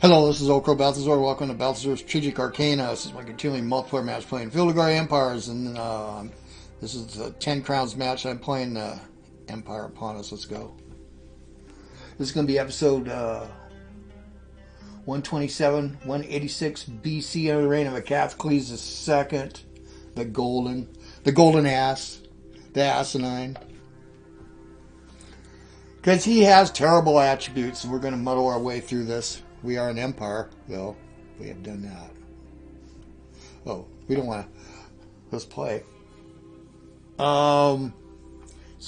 Hello, this is OldCrowBalthazor. Welcome to Balthazor's Strategic Arcana. This is my continuing multiplayer match playing Belgae Empires, and this is the 10 Crowns match. I'm playing Empire of Pontus. Let's go. This is going to be episode 127, 186 BC under the reign of Agacholes II the Golden, the Golden Ass, the Athenae. Because he has terrible attributes, and we're going to muddle our way through this. We are an empire, though. We have done that. Oh, we don't want to. Let's play. So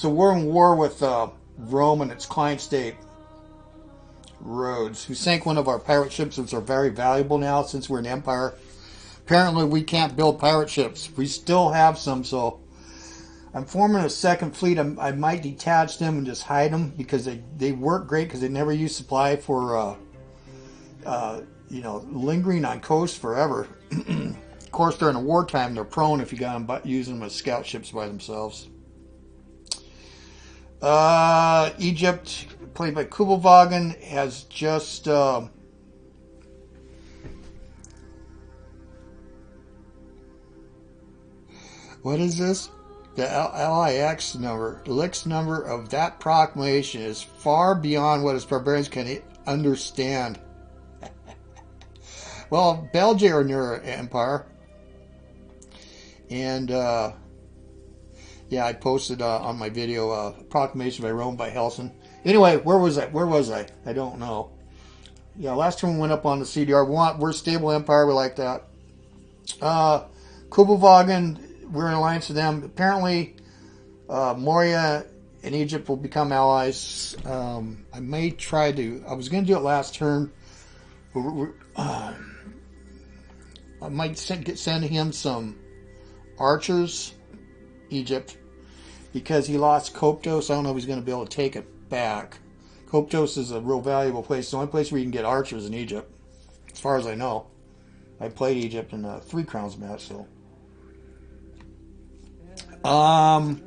we're in war with Rome and its client state, Rhodes, who sank one of our pirate ships, which are very valuable now since we're an empire. Apparently, we can't build pirate ships. We still have some, so I'm forming a second fleet. I might detach them and just hide them because they work great because they never use supply for. Lingering on coast forever. Of course, during the wartime, they're prone if you got them using them as scout ships by themselves. Egypt, played by Kuebelwagen, has just what is this? The LIX number of that proclamation is far beyond what its barbarians can understand. Well, Belgae are near Empire, and yeah, I posted on my video proclamation by Rome by Hellsen. Anyway, where was I? I don't know. Yeah, last time we went up on the CDR. We're a stable empire. We like that. Kuebelwagen, we're in alliance with them. Apparently, Mauryan and Egypt will become allies. I may try to. I was going to do it last turn. I might send him some archers, Egypt, because he lost Koptos. I don't know if he's going to be able to take it back. Koptos is a real valuable place. It's the only place where you can get archers in Egypt, as far as I know. I played Egypt in a 3 Crowns match, so. And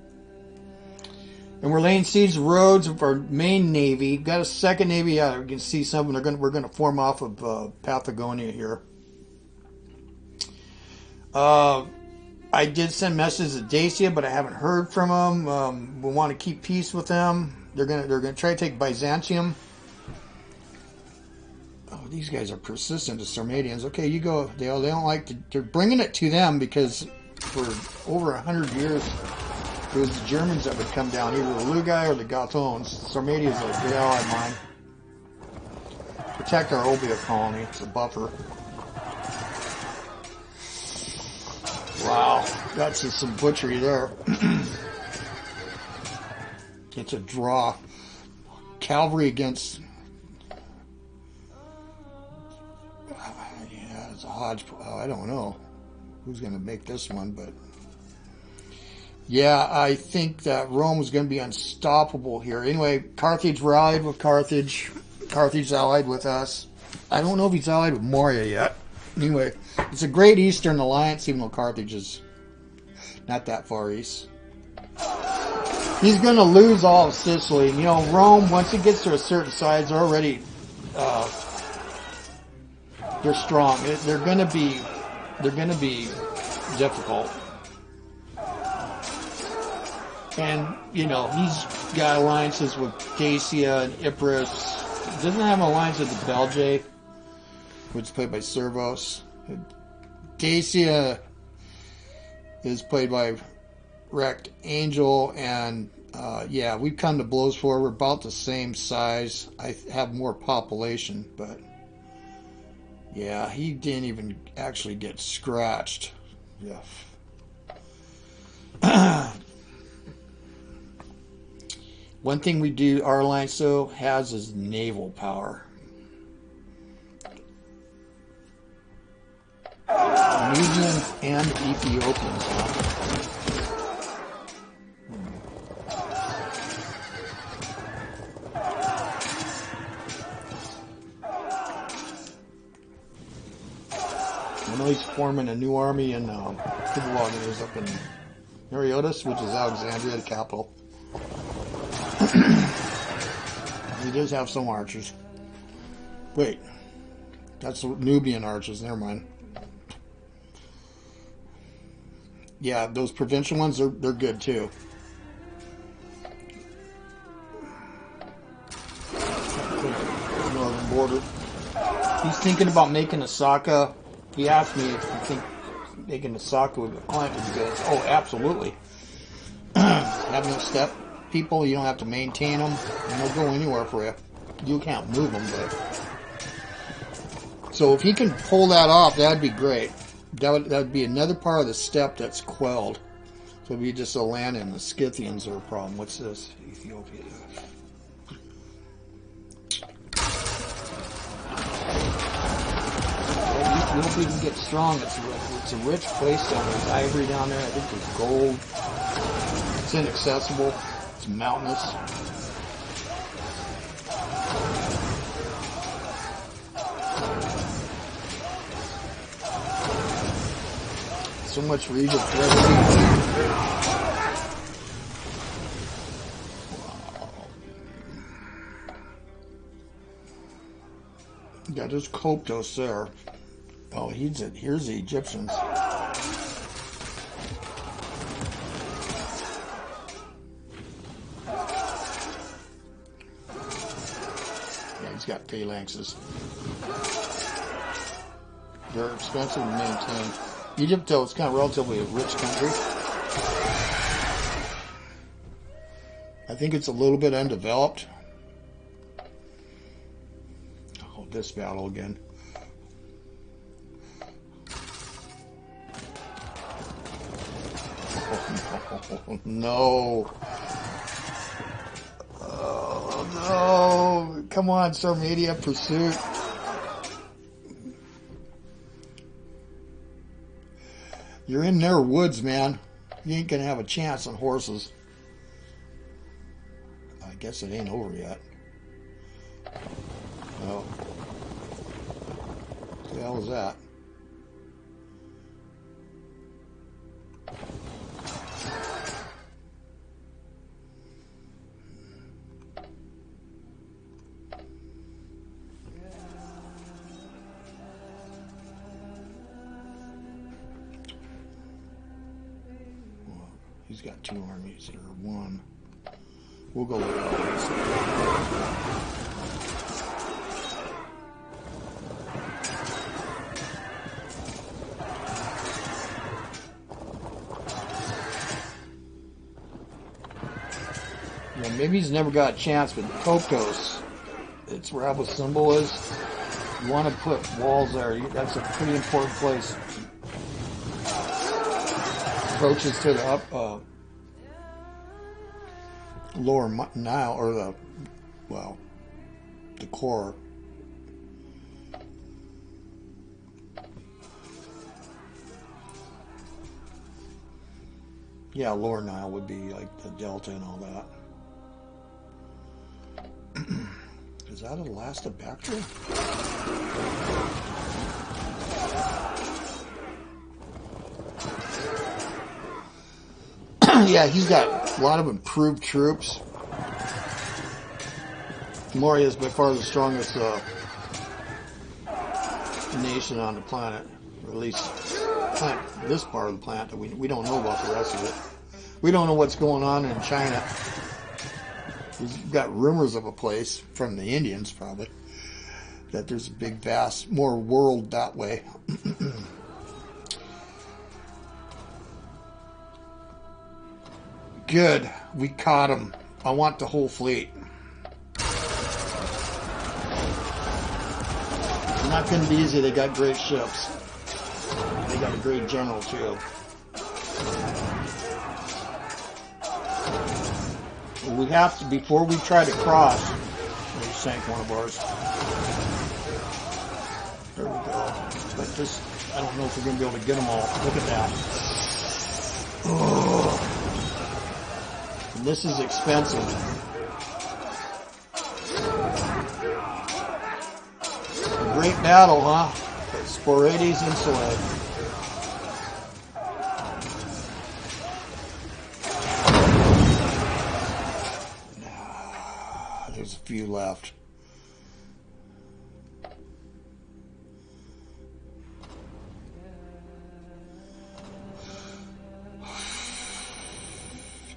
we're laying siege to Rhodes of our main navy. Got a second navy. Yeah, we can see some. We're going to form off of Patagonia here. I did send messages to Dacia, but I haven't heard from them. We want to keep peace with them. They're gonna try to take Byzantium. Oh, these guys are persistent, the Sarmatians. Okay, you go. They don't like to. They're bringing it to them because for over 100 years it was the Germans that would come down, either the Lugai or the Gautons. Sarmatia is a good ally of mine. Protect our Obia colony. It's a buffer. Wow, that's just some butchery there. It's a draw. Cavalry against... yeah, it's a hodgepodge. Oh, I don't know who's going to make this one, but... yeah, I think that Rome was going to be unstoppable here. Anyway, Carthage rallied with Carthage. Carthage allied with us. I don't know if he's allied with Moria yet. Anyway, it's a great eastern alliance, even though Carthage is not that far east. He's going to lose all of Sicily. You know, Rome, once it gets to a certain size, they're already, they're strong. They're going to be difficult. And, you know, he's got alliances with Dacia and Epirus. He doesn't have an alliance with the Belgae, which is played by Cervos. Dacia is played by RektAngel, and yeah, we've come to blows for her. We're about the same size. I have more population, but yeah, he didn't even actually get scratched. Yeah. One thing we do, our alliance though, has is naval power. Nubians and Ethiopians. I know he's forming a new army in Kuebelwagen is up in Aeolus, which is Alexandria, the capital. He does have some archers. Wait. That's Nubian archers. Never mind. Yeah, those provincial ones, they're good too. Northern border. He's thinking about making Osaka. He asked me if you think making Osaka with a client would be good. Oh, absolutely. Have no step people. You don't have to maintain them. And they'll go anywhere for you. You can't move them, but. So if he can pull that off, that'd be great. That'd be another part of the steppe that's quelled. So it'd be just a land, and the Scythians are a problem. What's this? Ethiopia. We hope we can get strong. It's a rich place down there. There's ivory down there. I think there's gold. It's inaccessible. It's mountainous. So much for Egypt. Yeah, there's Coptos there. Oh, here's the Egyptians. Yeah, he's got phalanxes. They're expensive to maintain. Egypt, though, it's kind of relatively a rich country. I think it's a little bit undeveloped. Oh, this battle again. Oh, no. Oh, no. Come on, Sarmatia, pursuit. You're in their woods, man. You ain't gonna have a chance on horses. I guess it ain't over yet. No. What the hell is that? He's got two armies here. One. We'll go with this. Yeah, maybe he's never got a chance, but Coptos, it's where Abba's symbol is. You want to put walls there. That's a pretty important place. Approaches to the lower Nile, or the core. Yeah, lower Nile would be like the delta and all that. Is that a Lastobacter? Yeah, he's got a lot of improved troops. Maurya is by far the strongest nation on the planet, or at least this part of the planet. We don't know about the rest of it. We don't know what's going on in China. We've got rumors of a place from the Indians, probably, that there's a big, vast, more world that way. Good. We caught him. I want the whole fleet. It's not going to be easy. They got great ships. They got a great general, too. We have to, before we try to cross, we sank one of ours. There we go. But this, I don't know if we're going to be able to get them all. Look at that. Oh. And this is expensive. A great battle, huh? Sporades Insulae. There's a few left.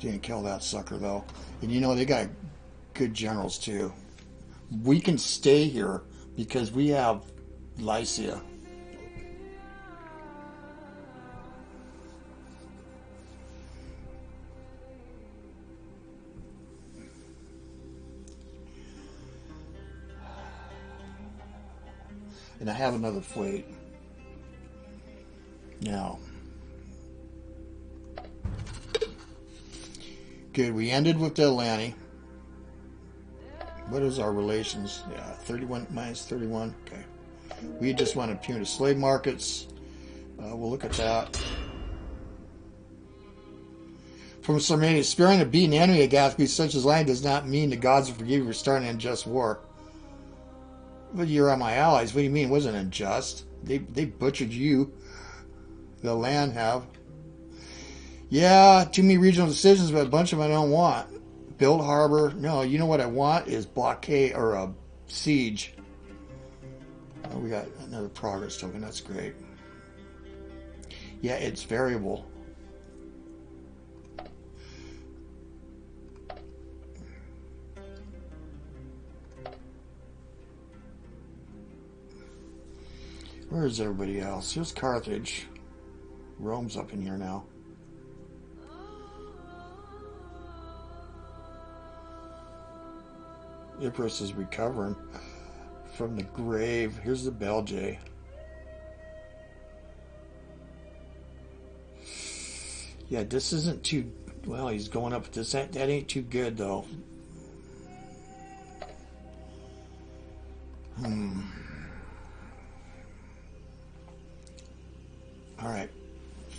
Didn't kill that sucker though. And you know, they got good generals too. We can stay here because we have Lycia. And I have another fleet. Now. Good, we ended with the Athenae. What is our relations? Yeah, 31 minus 31. Okay. We just want to punitive slave markets. We'll look at that. From Sarmania, sparing a beaten enemy against such as land does not mean the gods will forgive you for starting an unjust war. But you're on my allies. What do you mean it wasn't unjust? They butchered you. The land have. Yeah, too many regional decisions, but a bunch of them I don't want. Build harbor. No, you know what I want is blockade or a siege. Oh, we got another progress token. That's great. Yeah, it's variable. Where is everybody else? Here's Carthage. Rome's up in here now. Epirus is recovering from the grave. Here's the Belgae. Yeah, this isn't too... Well, he's going up. That ain't too good, though. Alright.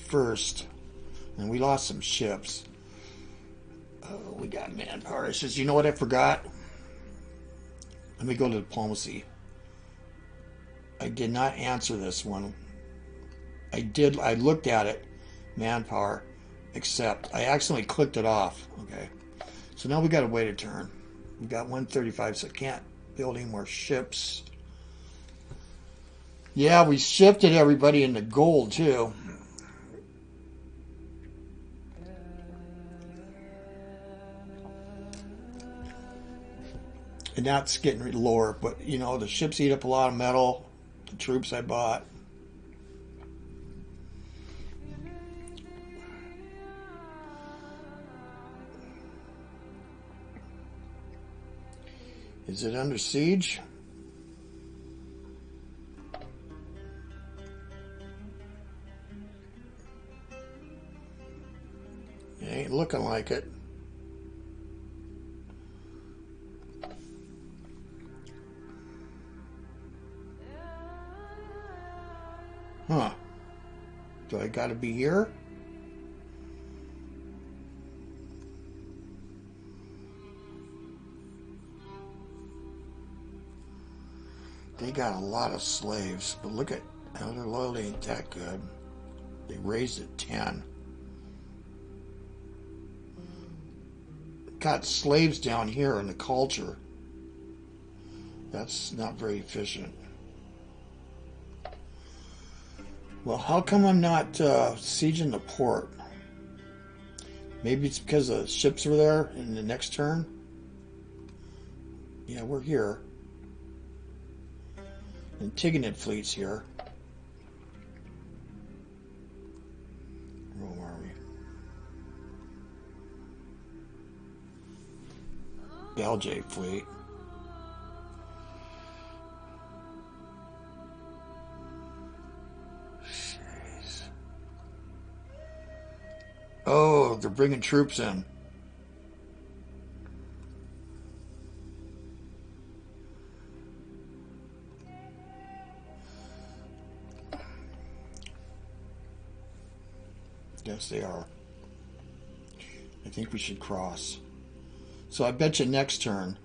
First, and we lost some ships. We got manpower issues. You know what I forgot? Let me go to diplomacy. I did not answer this one. I looked at it. Manpower. Except I accidentally clicked it off. Okay. So now we got to wait a turn. We got 135, so I can't build any more ships. Yeah, we shifted everybody into gold too. And that's getting lower, but you know, the ships eat up a lot of metal. The troops I bought. Is it under siege? It ain't looking like it. Huh. Do I gotta be here? They got a lot of slaves, but look at how their loyalty ain't that good. They raised it 10. Got slaves down here in the culture. That's not very efficient. Well, how come I'm not sieging the port? Maybe it's because the ships are there in the next turn? Yeah, we're here. Antigonid fleet's here. Rome Army. Belgae fleet. Jeez. Oh, they're bringing troops in. Yes, they are. I think we should cross. So I bet you next turn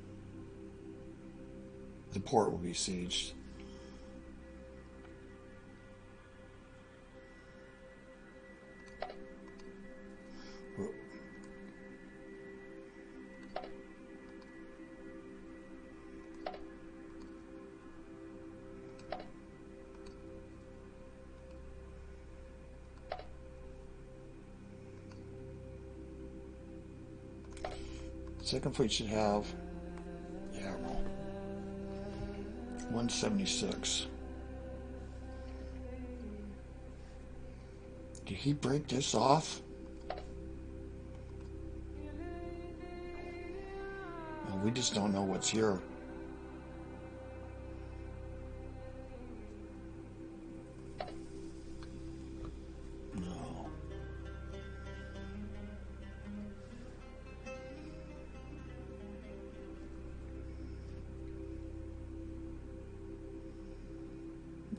the port will be sieged. Second fleet should have, yeah, well, 176. Did he break this off? Well, we just don't know what's here. No.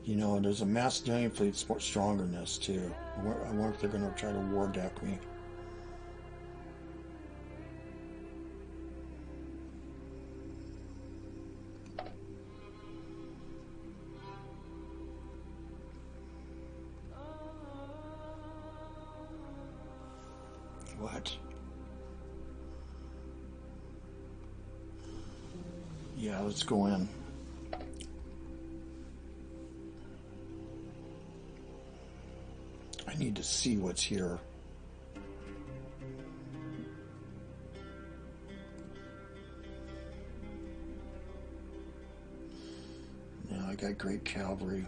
You know, there's a Macedonian fleet stronger than this, too. I wonder if they're going to try to war deck me. What? Yeah, let's go in. I need to see what's here. Now I got great cavalry.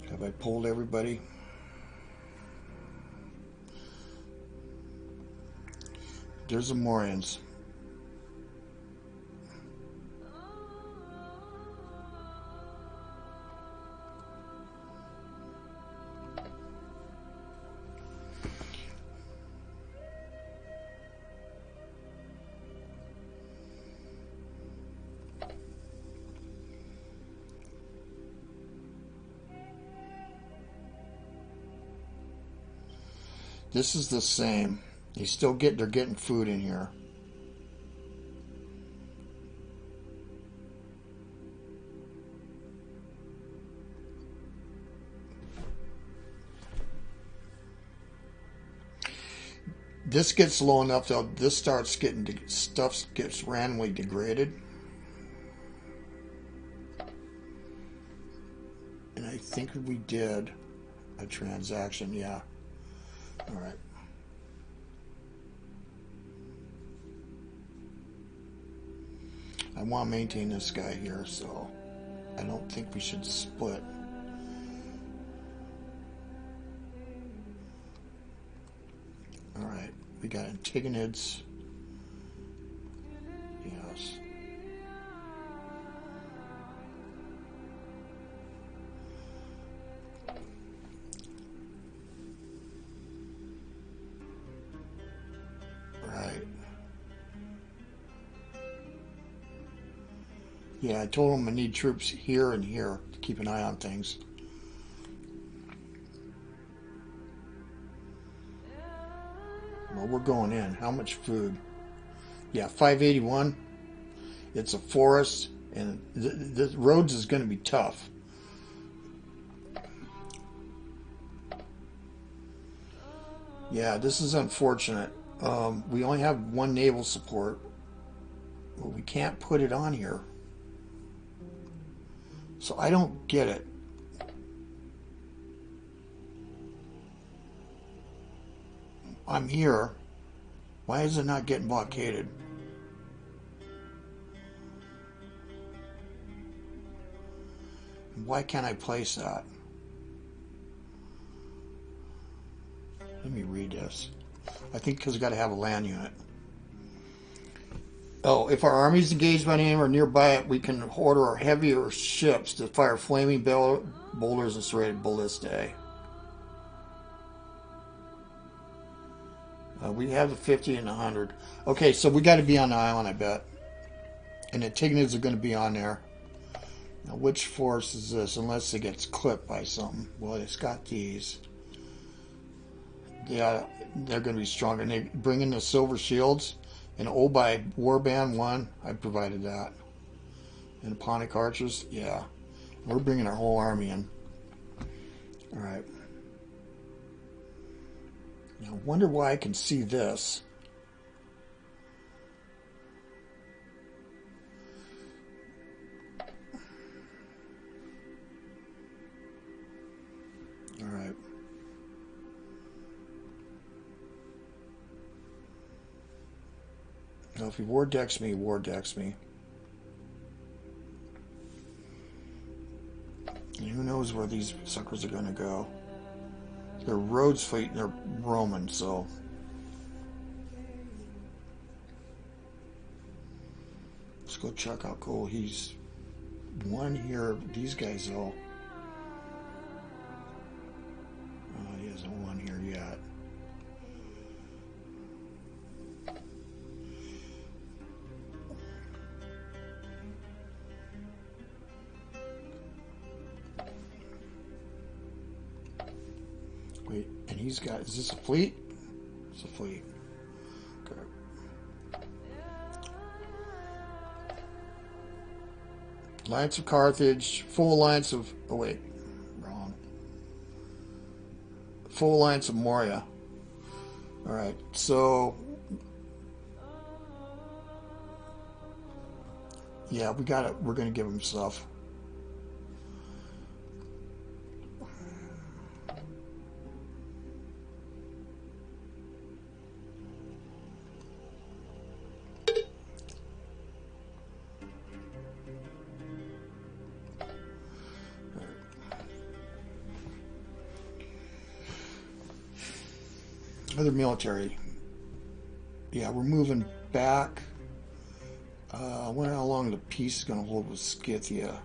Have I pulled everybody? There's the Mauryans. This is the same. They're getting food in here. This gets low enough though. This starts getting stuff gets randomly degraded, and I think we did a transaction. Yeah. All right. I want to maintain this guy here, so I don't think we should split. All right, we got Antigonids. Yes. Right. Yeah, I told him I need troops here and here to keep an eye on things. Well, we're going in. How much food? Yeah, 581. It's a forest, and the Rhodes is going to be tough. Yeah, this is unfortunate. We only have one naval support, but we can't put it on here. So I don't get it. I'm here. Why is it not getting blockaded? Why can't I place that? Let me read this. I think because I got to have a land unit. Oh, if our army is engaged by name or nearby it, we can order our heavier ships to fire flaming boulders and serrated ballistae. We have the 50 and 100. Okay, so we got to be on the island, I bet. And the Antigonids are going to be on there. Now, which force is this? Unless it gets clipped by something. Well, it's got these. Yeah, they're going to be stronger. And they bring in the silver shields. And by Warband 1, I provided that. And the Pontic archers, yeah. We're bringing our whole army in. Alright. Now, I wonder why I can see this. Alright. Now, if he war decks me, he war decks me. And who knows where these suckers are going to go. They're Rhodes fleet and they're Roman, so... Let's go check out cool. He's one here. These guys, though. He hasn't won here yet. Wait, and he's got, is this a fleet? It's a fleet. Okay. Alliance of Carthage, full alliance of, oh wait, wrong. Full alliance of Moria. Alright, so, yeah, we got it. We're going to give him stuff. Other military. Yeah, we're moving back. I wonder how long the peace is going to hold with Scythia.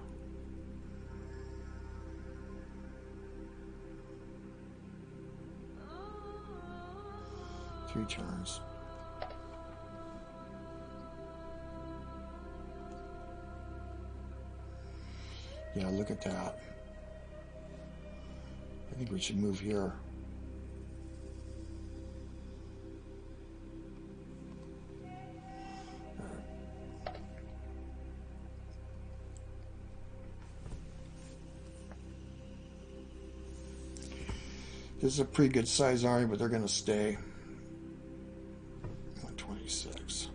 3 turns. Yeah, look at that. I think we should move here. This is a pretty good size army, but they're going to stay. 126.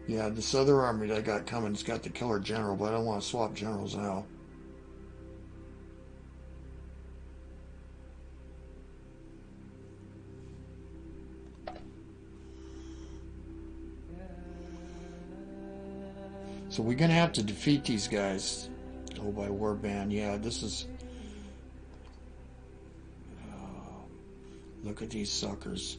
Yeah, this other army that I got coming has got the killer general, but I don't want to swap generals now. So we're going to have to defeat these guys. Oh, by warband. Yeah, this is... look at these suckers.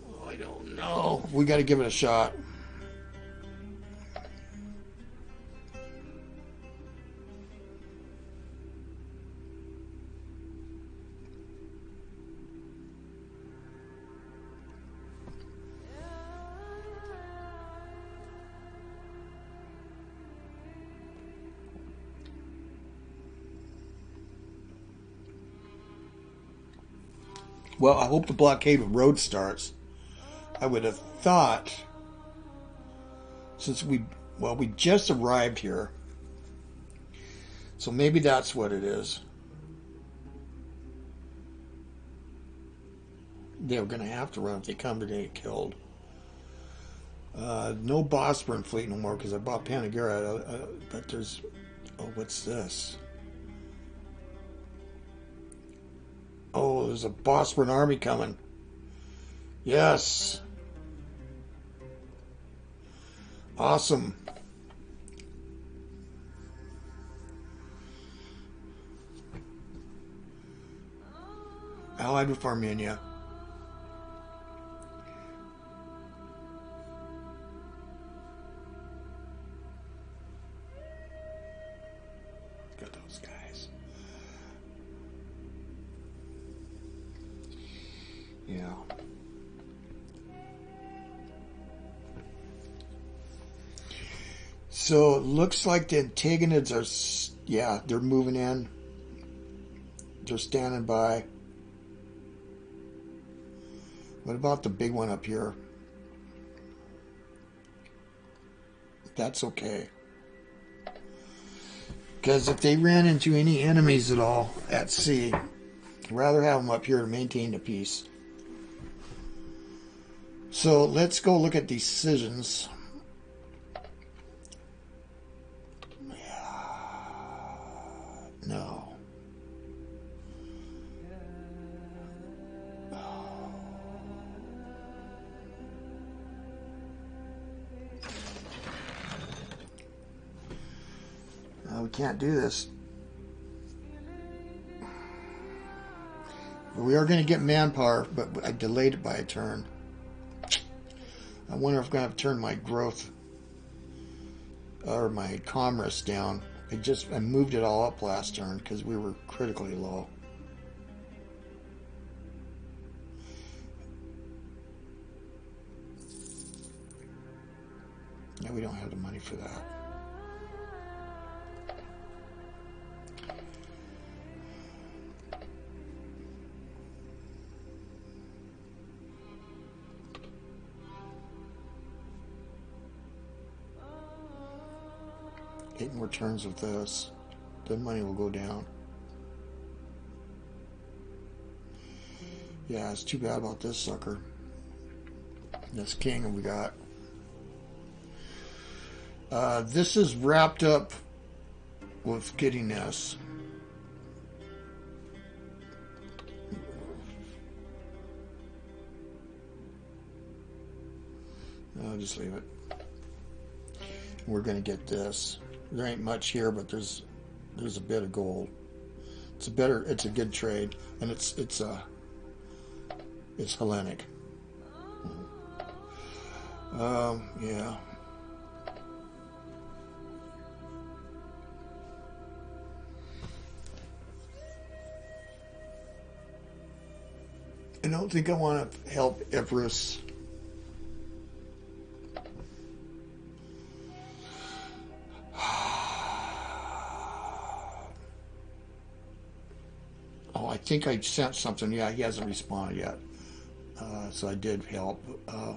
Oh, I don't know. We got to give it a shot. Well, I hope the blockade of Rhodes starts. I would have thought, since we just arrived here, so maybe that's what it is. They're going to have to run if they come to get killed. No Bosporan fleet no more because I bought Panagira. But there's, oh, what's this? Oh, there's a Bosporan Army coming. Yes. Awesome. Allied with Armenia. Got those guys. Yeah. So it looks like the Antagonids are, yeah, they're moving in. They're standing by. What about the big one up here? That's okay. Because if they ran into any enemies at all at sea, I'd rather have them up here to maintain the peace. So let's go look at decisions. No. We can't do this. We are going to get manpower, but I delayed it by a turn. I wonder if I'm going to have to turn my growth or my commerce down. I moved it all up last turn because we were critically low. No, we don't have the money for that. Eight more turns with this, then money will go down. Yeah, it's too bad about this sucker. This king we got. This is wrapped up with getting this. I'll just leave it. We're going to get this. There ain't much here, but there's a bit of gold. It's a good trade, and it's Hellenic. Yeah. I don't think I want to help Epirus. I think I sent something. Yeah, he hasn't responded yet. So I did help.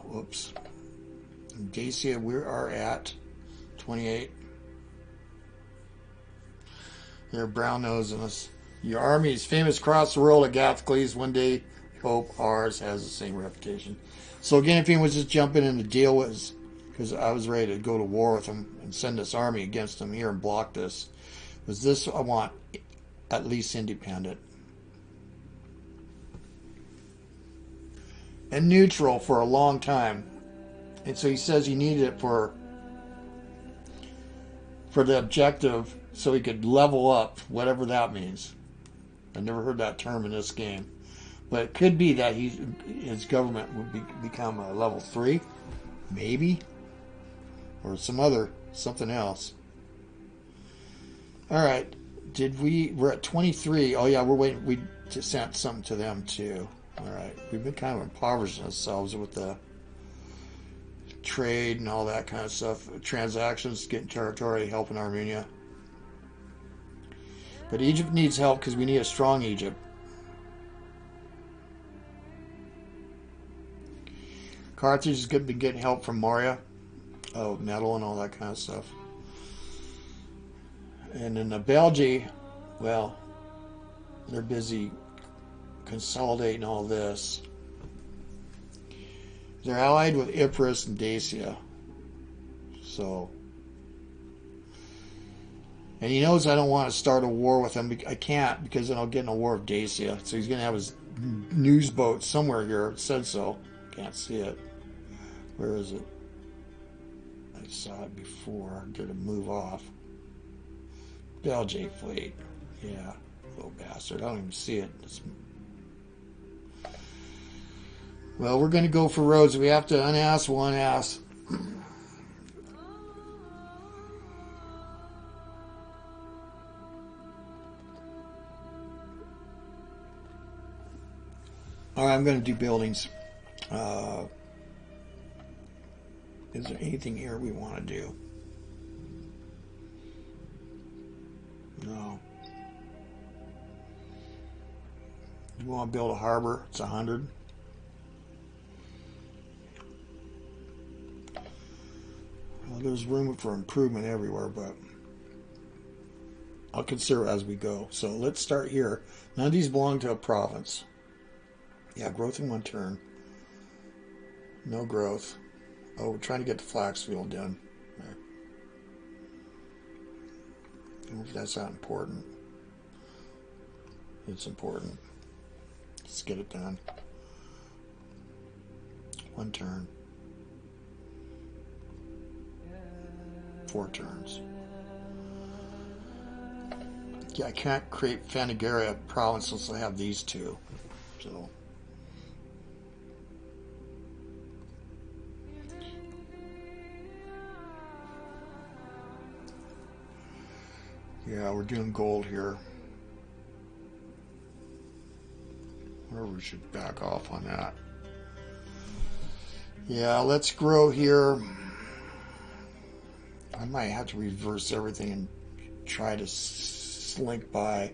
Whoops. Dacia, we are at 28. They're brown nosing us. Your army is famous across the world. Agacholes, one day, hope ours has the same reputation. So again, if he was just jumping in, the deal was, because I was ready to go to war with him and send this army against him here and block this, was this I want at least independent. And neutral for a long time. And so he says he needed it for the objective so he could level up, whatever that means. I never heard that term in this game. But it could be that his government would become a level 3, maybe, or something else. All right, we're at 23. Oh yeah, we're waiting. We sent something to them too. All right, we've been kind of impoverishing ourselves with the trade and all that kind of stuff. Transactions, getting territory, helping Armenia. But Egypt needs help because we need a strong Egypt. Carthage is going to be getting help from Maurya. Oh, metal and all that kind of stuff. And then the Belgae, well, they're busy consolidating all this. They're allied with Epirus and Dacia. So, and he knows I don't want to start a war with him. I can't because then I'll get in a war with Dacia. So he's going to have his news boat somewhere here. It said so. Can't see it. Where is it? I saw it before. Did it move off? Belgae fleet. Yeah, little bastard. I don't even see it. Well, we're going to go for Rhodes. We have to unass one ass. All right, I'm going to do buildings. Is there anything here we want to do? No. You want to build a harbor? It's 100. Well, there's room for improvement everywhere, but I'll consider as we go. So let's start here. None of these belong to a province. Yeah, growth in 1 turn. No growth. Oh, we're trying to get the flax field done. Right. I don't know if that's not important. It's important. Let's get it done. 1 turn. 4 turns. Yeah, I can't create Fanagaria province unless I have these two. So yeah, we're doing gold here. Or we should back off on that. Yeah, let's grow here. I might have to reverse everything and try to slink by.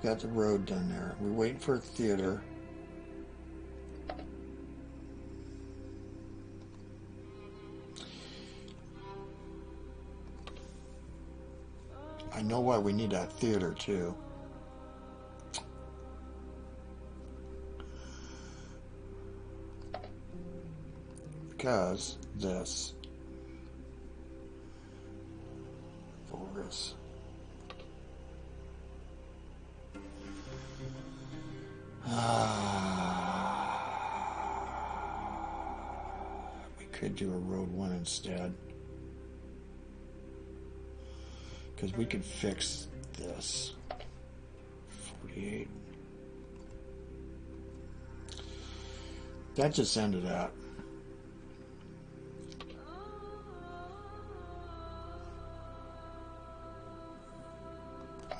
Got the road done there. We're waiting for a theater. I know why we need that theater too. Because this Vulgus. We could do a road 1 instead. Because we could fix this. 48. That just ended up.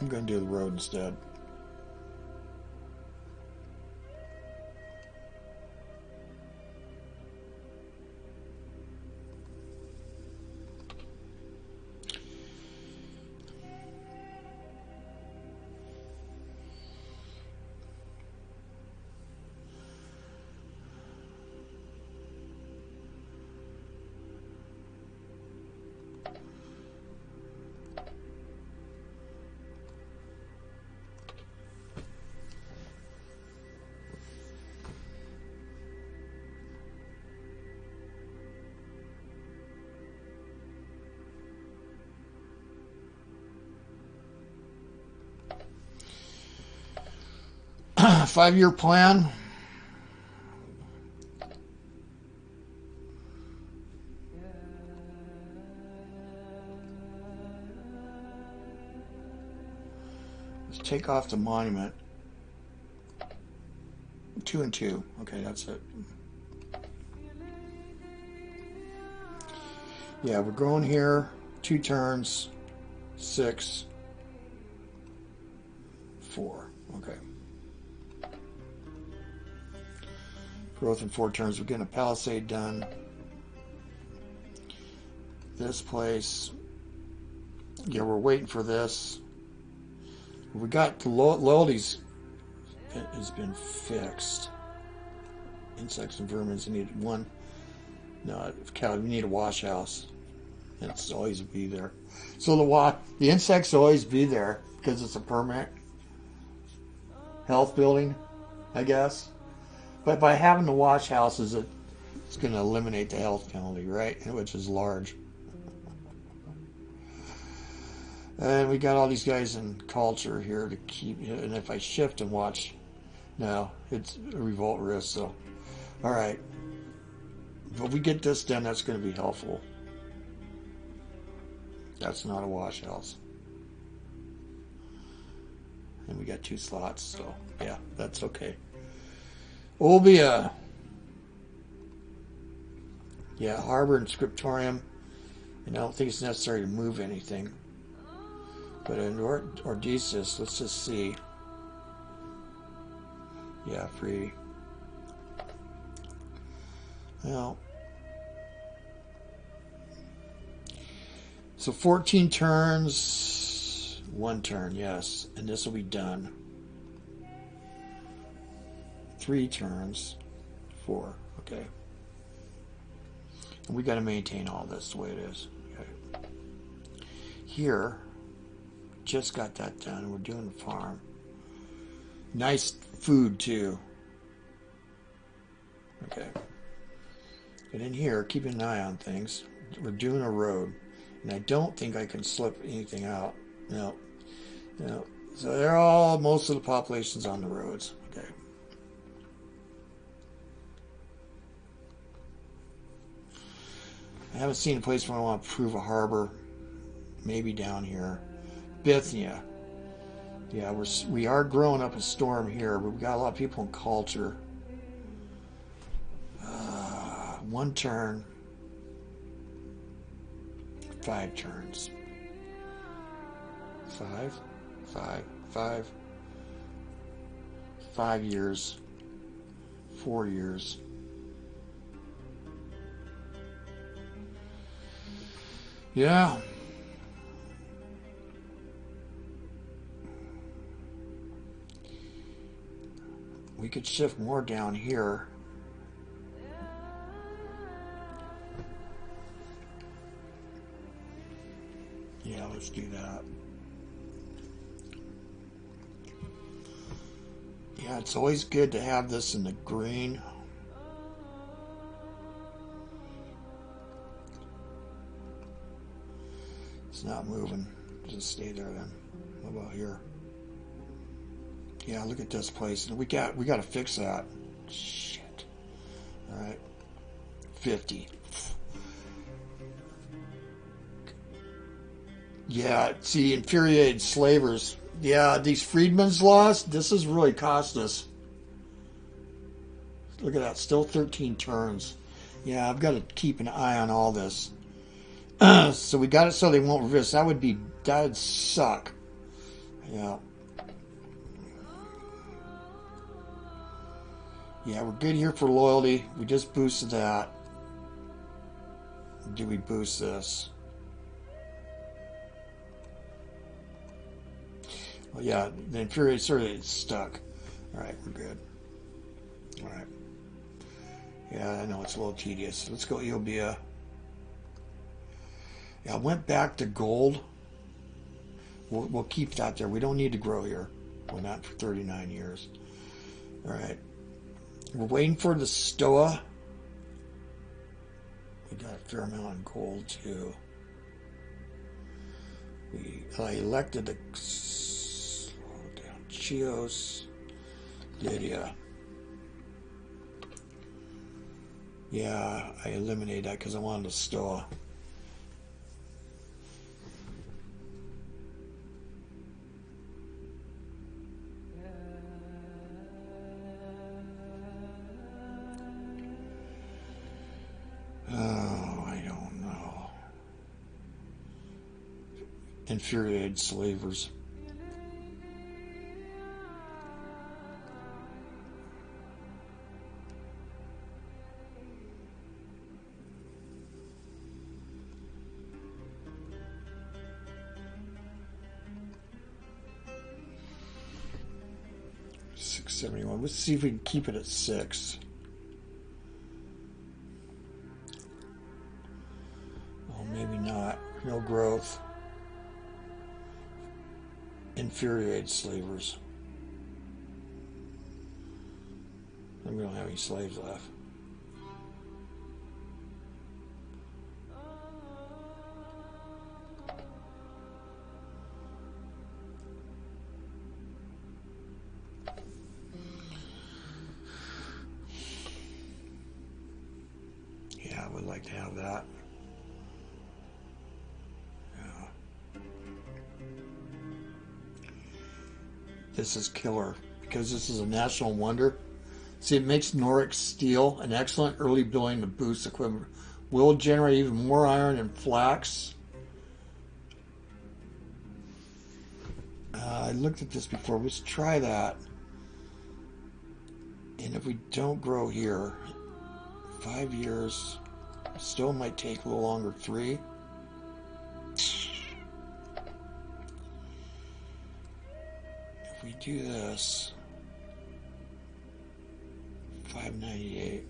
I'm going to do the road instead. Five-year plan. Let's take off the monument. 2 and 2. Okay, that's it. Yeah, we're going here. 2 turns. 6. 4. Okay. Growth in 4 turns. We're getting a palisade done. This place. Yeah, we're waiting for this. We got the loyalties has been fixed. Insects and vermin. We need 1. No, cow. We need a wash house. It's always be there. So the insects always be there because it's a permanent health building, I guess. But by having the wash houses, it's going to eliminate the health penalty, right? Which is large. And we got all these guys in culture here to keep. And if I shift and watch, no, it's a revolt risk. So, all right. If we get this done, that's going to be helpful. That's not a wash house. And we got 2 slots, so yeah, that's okay. Olbia. Yeah, harbor and scriptorium. And I don't think it's necessary to move anything. But in Odysseus, let's just see. Yeah, free. Well. So 14 turns. 1 turn, yes. And this will be done. 3 turns. 4. Okay. And we got to maintain all this the way it is. Okay. Here, just got that done. We're doing the farm. Nice food too. Okay. And in here, keeping an eye on things. We're doing a road. And I don't think I can slip anything out. No. No. So they're all, most of the population's on the roads. Okay. I haven't seen a place where I want to prove a harbor. Maybe down here. Bithynia. Yeah, we are growing up a storm here, but we've got a lot of people in culture. 1 turn. 5 turns. 5 years. 4 years. Yeah. We could shift more down here. Yeah, let's do that. Yeah, it's always good to have this in the green. It's not moving. Just stay there then. What about here? Yeah, look at this place. We got to fix that. Shit. All right. 50. Yeah, see, infuriated slavers. Yeah, these freedmen's laws, this has really cost us. Look at that, still 13 turns. Yeah, I've got to keep an eye on all this. So we got it so they won't reverse. That'd suck. Yeah. Yeah, we're good here for loyalty. We just boosted that. Do we boost this? Well, yeah, the infuriated sort of stuck. All right, we're good. All right. Yeah, I know it's a little tedious. Let's go Eobia. Yeah, I went back to gold. We'll keep that there. We don't need to grow here. We're not for 39 years. All right. We're waiting for the Stoa. We got a fair amount of gold too. I elected the Chios, Lydia. Yeah, I eliminated that because I wanted a Stoa. Oh, I don't know. Infuriated slavers. Let's see if we can keep it at 6. Oh, maybe not. No growth. Infuriated slavers. And we don't have any slaves left. Like to have that. Yeah. This is killer because this is a national wonder. See, it makes Noric steel an excellent early building to boost equipment. Will generate even more iron and flax. I looked at this before. Let's try that. And if we don't grow here, 5 years. Still might take a little longer. 3. If we do this, 598.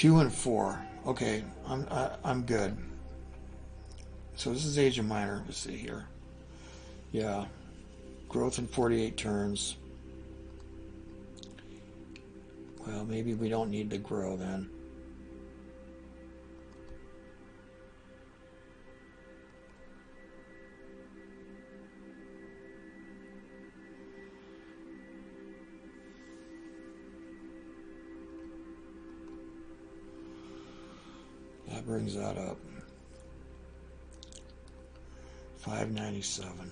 2 and 4. Okay, I'm good. So this is Asia Minor. Let's see here. Yeah, growth in 48 turns. Well, maybe we don't need to grow then. That brings that up. 597.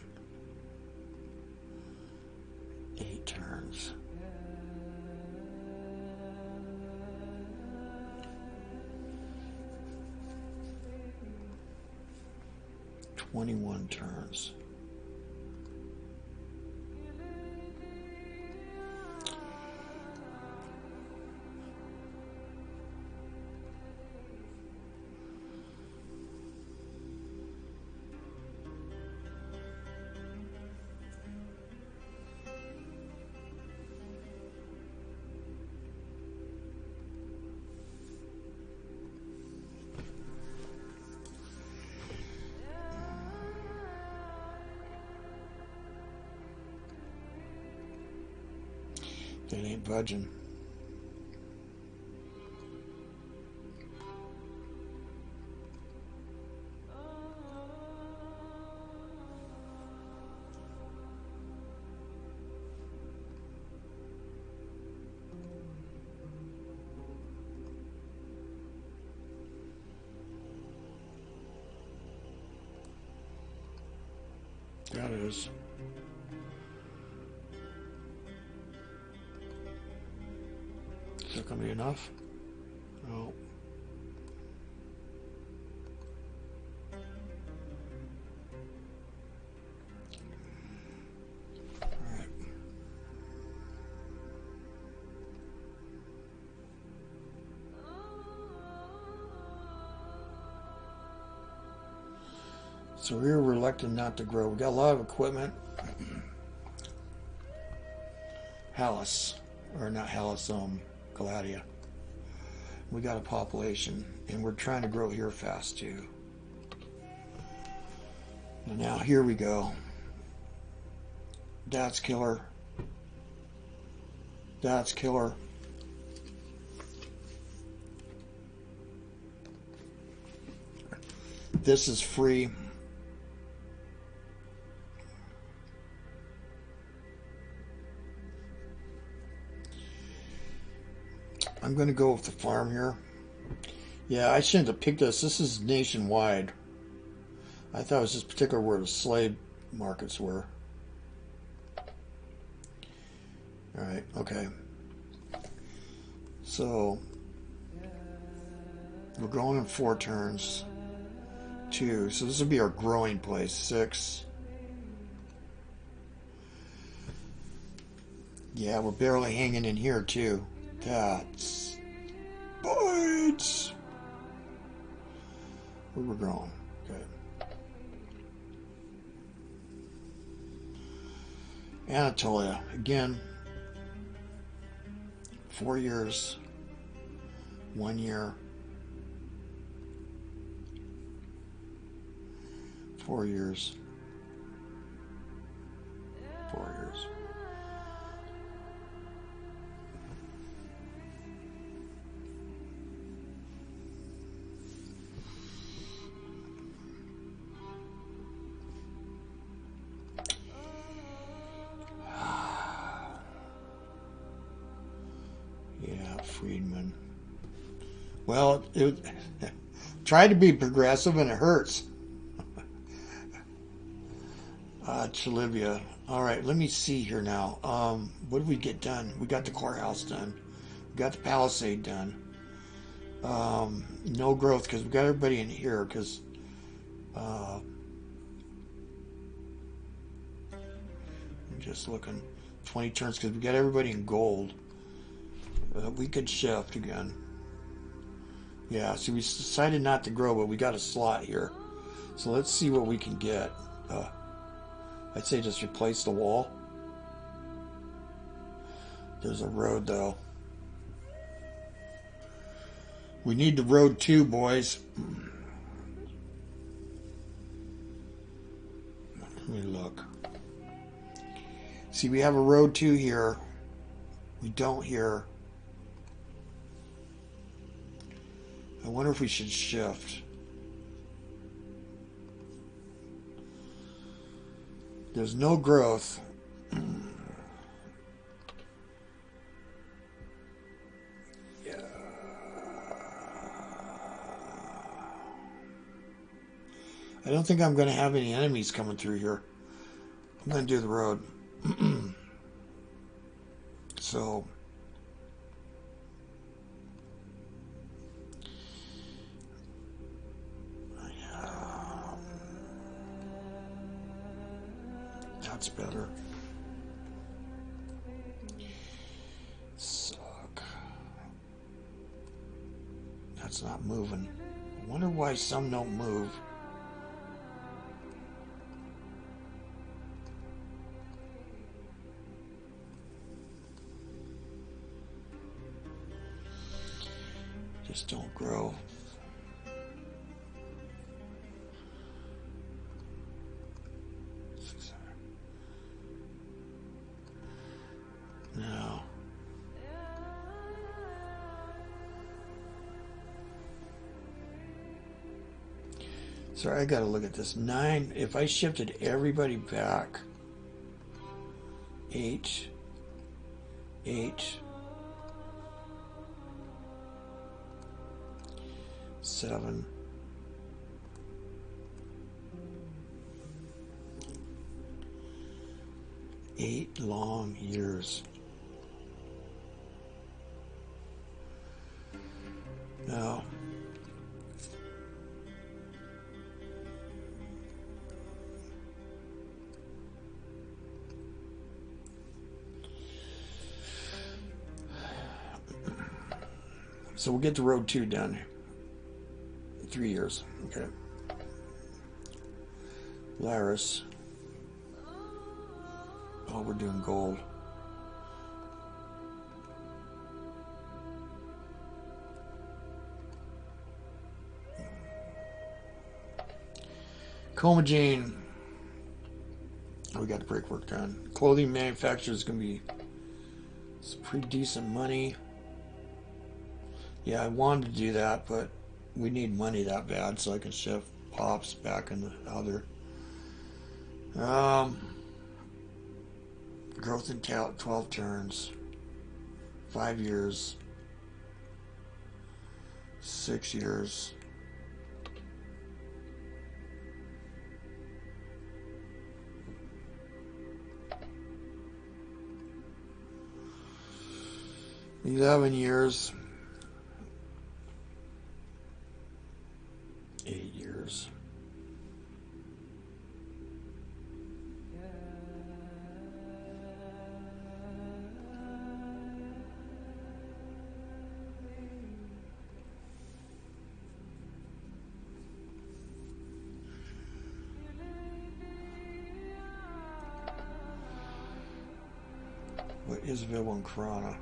8 turns. "21 turns. They ain't budging. That is. Is that going to be enough? No. All right. So we were reluctant not to grow. We got a lot of equipment. Hellus, or not Hellus, Gladia. We got a population, and we're trying to grow here fast too. And now here we go. That's killer. That's killer. This is free. I'm going to go with the farm here. Yeah, I shouldn't have picked this. This is nationwide. I thought it was just particular where the slave markets were. Alright, okay. So, we're going in 4 turns. 2. So this would be our growing place. 6. Yeah, we're barely hanging in here too. That's bites. We were growing. Okay. Anatolia again. 4 years. 1 year. 4 years. 4 years. Friedman. Well, it tried to be progressive and it hurts. Chalivia. All right, let me see here now. What did we get done? We got the courthouse done. We got the palisade done. No growth because we got everybody in here because I'm just looking. 20 turns because we got everybody in gold. We could shift again. Yeah, so we decided not to grow, but we got a slot here. So let's see what we can get. I'd say just replace the wall. There's a road, though. We need the road 2, boys. Let me look. See, we have a road 2 here. We don't here. I wonder if we should shift. There's no growth. Yeah. I don't think I'm going to have any enemies coming through here. I'm going to do the road. So... that's better. Suck. That's not moving. I wonder why some don't move. Just don't grow. No. Sorry, I gotta look at this. 9, if I shifted everybody back, 8, 7, 8 long years. No. So we'll get the road 2 done. 3 years. Okay. Laris. Oh, we're doing gold. Comagene. Oh, we got the brickwork done. Clothing manufacturer is going to be some pretty decent money. Yeah, I wanted to do that, but we need money that bad so I can shift pops back in the other. Growth in 12 turns. 5 years. 6 years. $11 years. 8 years. What is Vil and Krana?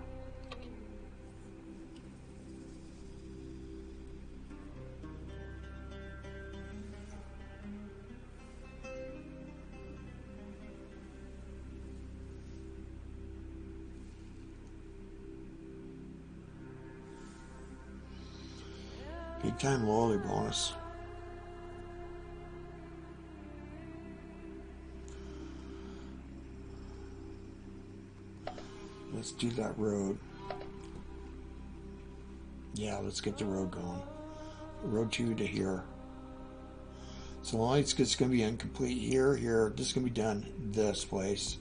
Big time loyalty bonus. Let's do that road. Yeah, let's get the road going. Road 2 to here. So long as it's going to be incomplete here, here. This is going to be done this place.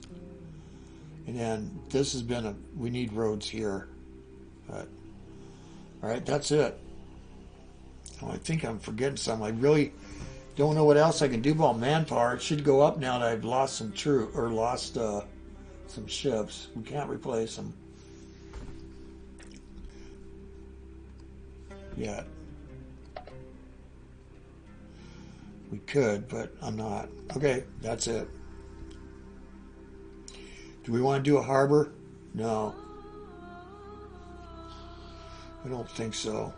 And then this has been we need roads here. But, all right, that's it. Oh, I think I'm forgetting some. I really don't know what else I can do about manpower. It should go up now that I've lost some some ships. We can't replace them yet. We could, but I'm not. Okay, that's it. Do we want to do a harbor? No. I don't think so.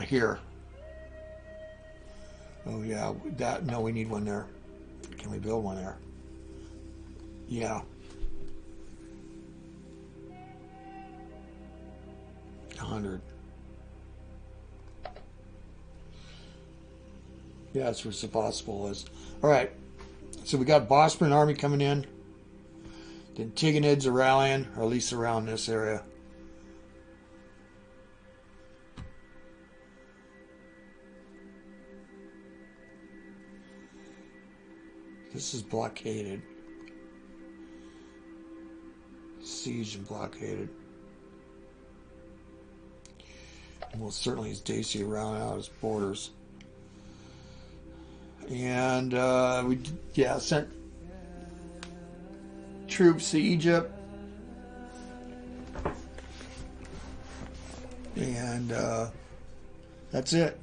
Here. Oh yeah, that, no, we need one there. Can we build one there? Yeah. 100. Yeah, that's where Sevastopol is. Alright. So we got Bosporan Army coming in. The Antigonids are rallying, or at least around this area. This is blockaded. Siege and blockaded. And most certainly is Dacia around out its borders. And we sent troops to Egypt. And that's it.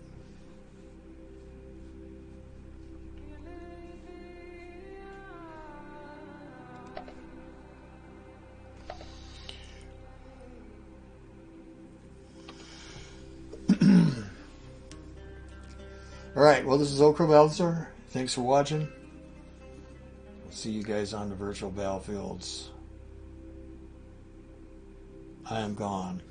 Alright, well, this is OldCrowBalthazor. Thanks for watching. We'll see you guys on the virtual battlefields. I am gone.